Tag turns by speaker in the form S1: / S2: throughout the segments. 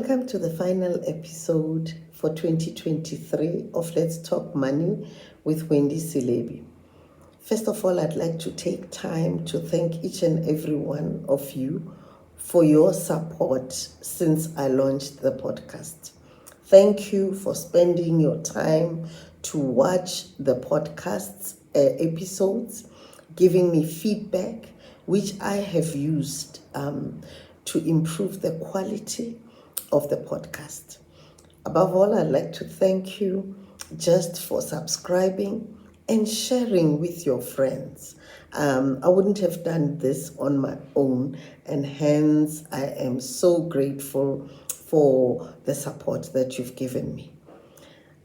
S1: Welcome to the final episode for 2023 of Let's Talk Money with Wendy Silebi. First of all, I'd like to take time to thank each and every one of you for your support since I launched the podcast. Thank you for spending your time to watch the podcast's episodes, giving me feedback, which I have used to improve the quality of the podcast. Above all, I'd like to thank you just for subscribing and sharing with your friends. I wouldn't have done this on my own, and hence I am so grateful for the support that you've given me.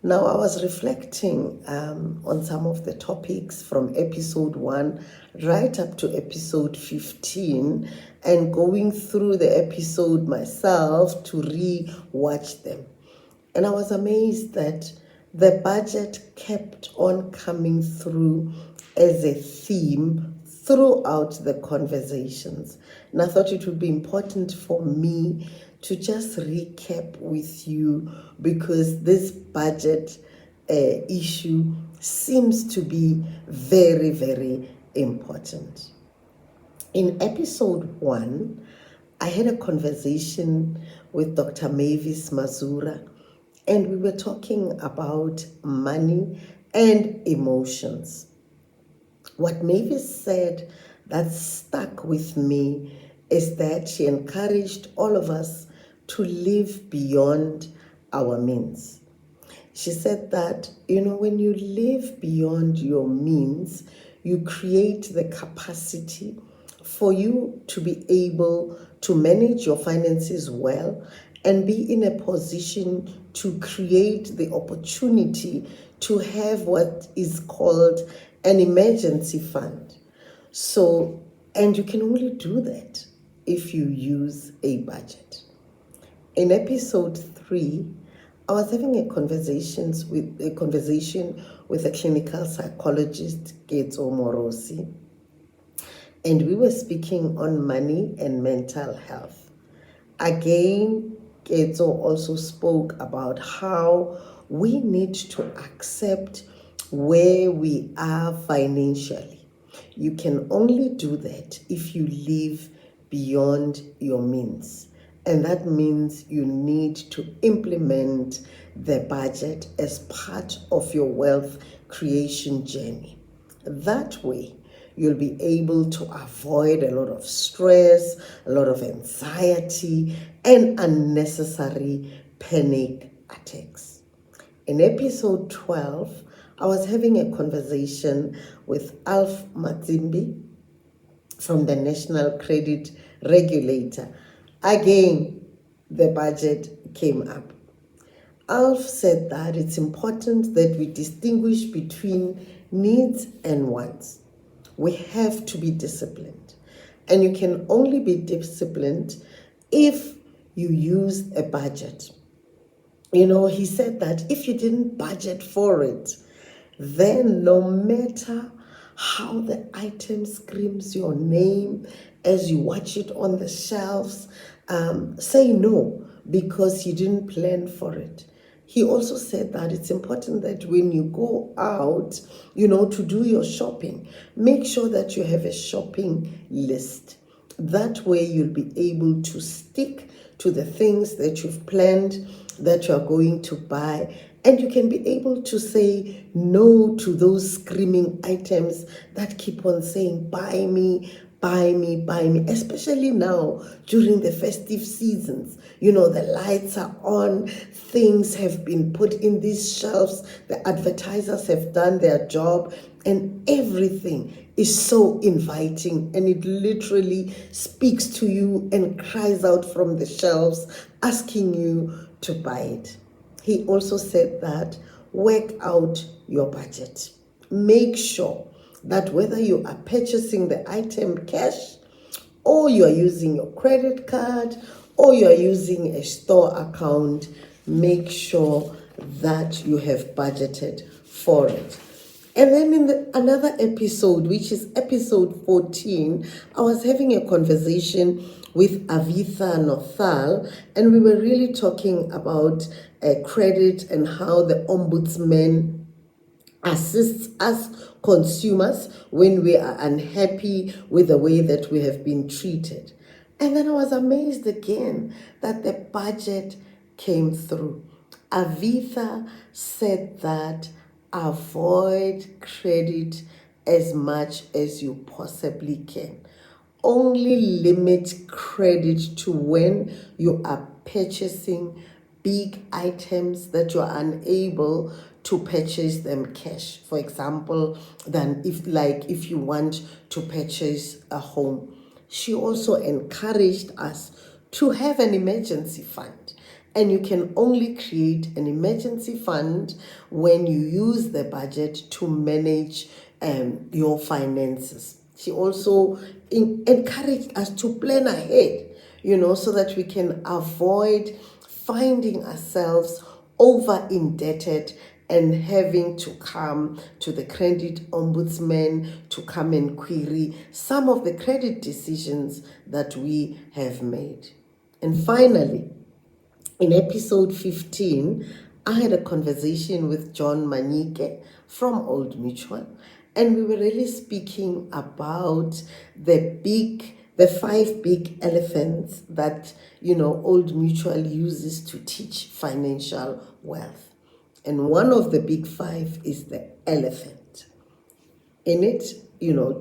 S1: Now, I was reflecting on some of the topics from episode 1 right up to episode 15 and going through the episode myself to re-watch them. And I was amazed that the budget kept on coming through as a theme throughout the conversations. And I thought it would be important for me to just recap with you because this budget issue seems to be very, very important. In episode 1, I had a conversation with Dr. Mavis Mazura, and we were talking about money and emotions. What Mavis said that stuck with me is that she encouraged all of us to live beyond our means. She said that, when you live beyond your means, you create the capacity for you to be able to manage your finances well and be in a position to create the opportunity to have what is called an emergency fund. And you can only do that if you use a budget. In episode 3, I was having a conversation with a clinical psychologist, Ketso Morosi, and we were speaking on money and mental health. Again, Ketso also spoke about how we need to accept where we are financially. You can only do that if you live beyond your means. And that means you need to implement the budget as part of your wealth creation journey. That way, you'll be able to avoid a lot of stress, a lot of anxiety, and unnecessary panic attacks. In episode 12, I was having a conversation with Alf Matsimbi from the National Credit Regulator. Again, the budget came up. Alf said that it's important that we distinguish between needs and wants. We have to be disciplined. And you can only be disciplined if you use a budget. He said that if you didn't budget for it, then no matter how the item screams your name as you watch it on the shelves, say no because you didn't plan for it. He also said that it's important that when you go out, to do your shopping, make sure that you have a shopping list. That way you'll be able to stick to the things that you've planned that you are going to buy, and you can be able to say no to those screaming items that keep on saying, buy me, buy me, buy me, especially now during the festive seasons. The lights are on, things have been put in these shelves, the advertisers have done their job, and everything is so inviting, and it literally speaks to you and cries out from the shelves, asking you to buy it. He also said that work out your budget. Make sure that whether you are purchasing the item cash, or you are using your credit card, or you are using a store account, make sure that you have budgeted for it. And then in another episode, which is episode 14, I was having a conversation with Avitha Nothal, and we were really talking about credit and how the ombudsman assists us consumers when we are unhappy with the way that we have been treated. And then I was amazed again that the budget came through. Avitha said that avoid credit as much as you possibly can. Only limit credit to when you are purchasing big items that you are unable to purchase them cash. For example, then if you want to purchase a home. She also encouraged us to have an emergency fund. And you can only create an emergency fund when you use the budget to manage your finances. She also encouraged us to plan ahead, so that we can avoid finding ourselves over indebted and having to come to the credit ombudsman to come and query some of the credit decisions that we have made. And finally, in episode 15, I had a conversation with John Manike from Old Mutual, and we were really speaking about the five big elephants that Old Mutual uses to teach financial wealth. And one of the big five is the elephant. In it,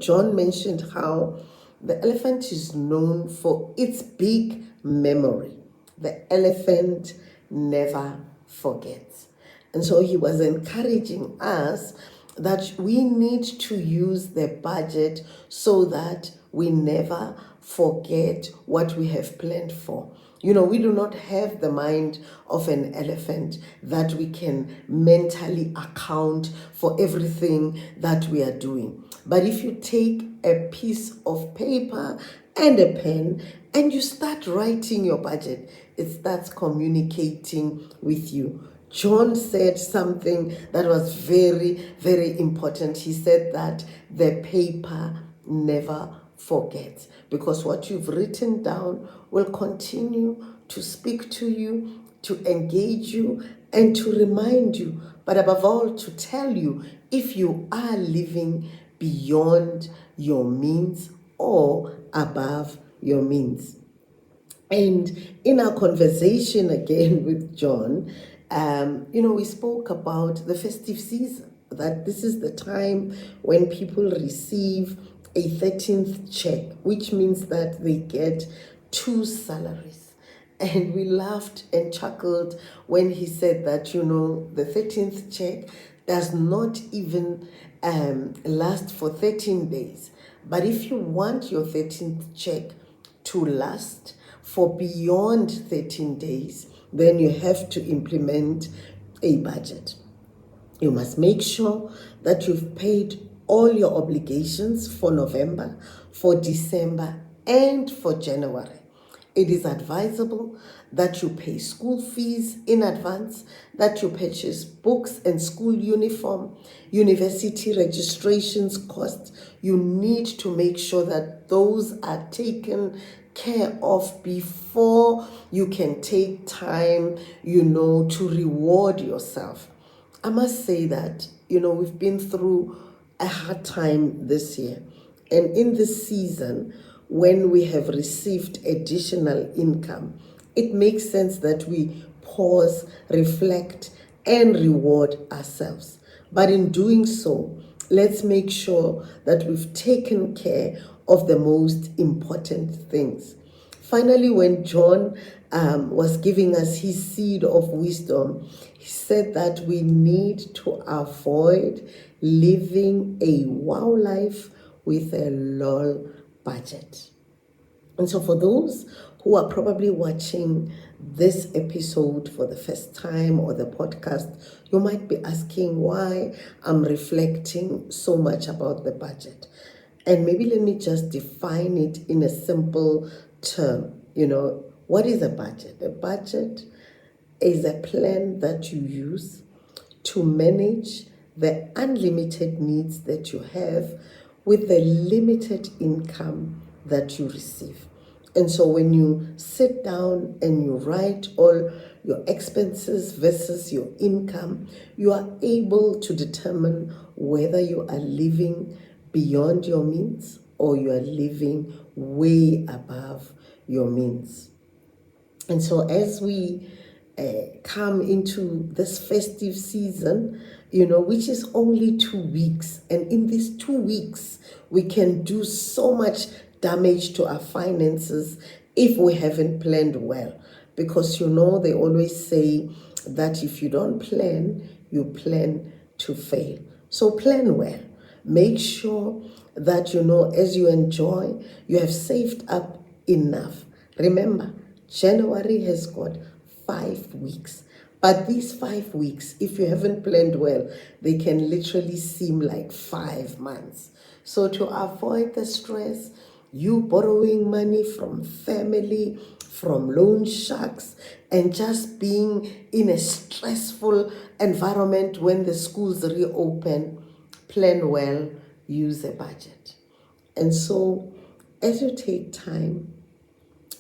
S1: John mentioned how the elephant is known for its big memory. The elephant never forgets. And so he was encouraging us that we need to use the budget so that we never forget what we have planned for. We do not have the mind of an elephant that we can mentally account for everything that we are doing. But if you take a piece of paper and a pen and you start writing your budget, it starts communicating with you. John said something that was very, very important. He said that the paper never forgets, because what you've written down will continue to speak to you, to engage you, and to remind you, but above all, to tell you if you are living beyond your means or above your means. And in our conversation again with John, we spoke about the festive season, that this is the time when people receive a 13th check, which means that they get 2 salaries. And we laughed and chuckled when he said that, the 13th check does not even last for 13 days. But if you want your 13th check to last for beyond 13 days, then you have to implement a budget. You must make sure that you've paid all your obligations for November, for December, and for January. It is advisable that you pay school fees in advance, that you purchase books and school uniform, university registrations costs. You need to make sure that those are taken care of before you can take time, to reward yourself. I must say that, we've been through a hard time this year. And in this season, when we have received additional income, it makes sense that we pause, reflect, and reward ourselves. But in doing so, let's make sure that we've taken care of the most important things. Finally, when John was giving us his seed of wisdom, he said that we need to avoid living a wow life with a lol budget. And so for those who are probably watching this episode for the first time or the podcast, you might be asking why I'm reflecting so much about the budget. And maybe let me just define it in a simple term. What is a budget? A budget is a plan that you use to manage the unlimited needs that you have with the limited income that you receive. And so when you sit down and you write all your expenses versus your income, you are able to determine whether you are living beyond your means or you are living way above your means. And so as we come into this festive season, which is only 2 weeks, and in these 2 weeks, we can do so much damage to our finances if we haven't planned well. Because they always say that if you don't plan, you plan to fail. So plan well. Make sure that as you enjoy, you have saved up enough. Remember, January has got 5 weeks. But these 5 weeks, if you haven't planned well, they can literally seem like 5 months. So to avoid the stress, you borrowing money from family, from loan sharks, and just being in a stressful environment when the schools reopen, plan well, use a budget. And so as you take time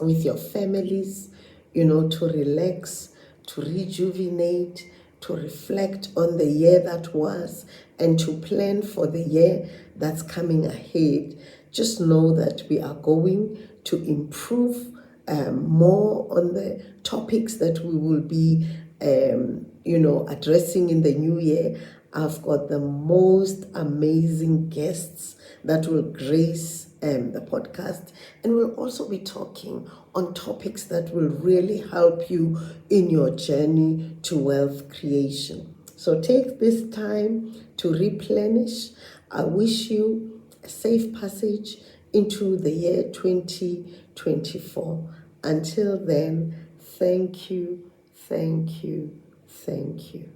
S1: with your families, to relax, to rejuvenate, to reflect on the year that was, and to plan for the year that's coming ahead. Just know that we are going to improve more on the topics that we will be, addressing in the new year. I've got the most amazing guests that will grace the podcast, and we'll also be talking on topics that will really help you in your journey to wealth creation. So take this time to replenish. I wish you a safe passage into the year 2024. Until then, thank you, thank you, thank you.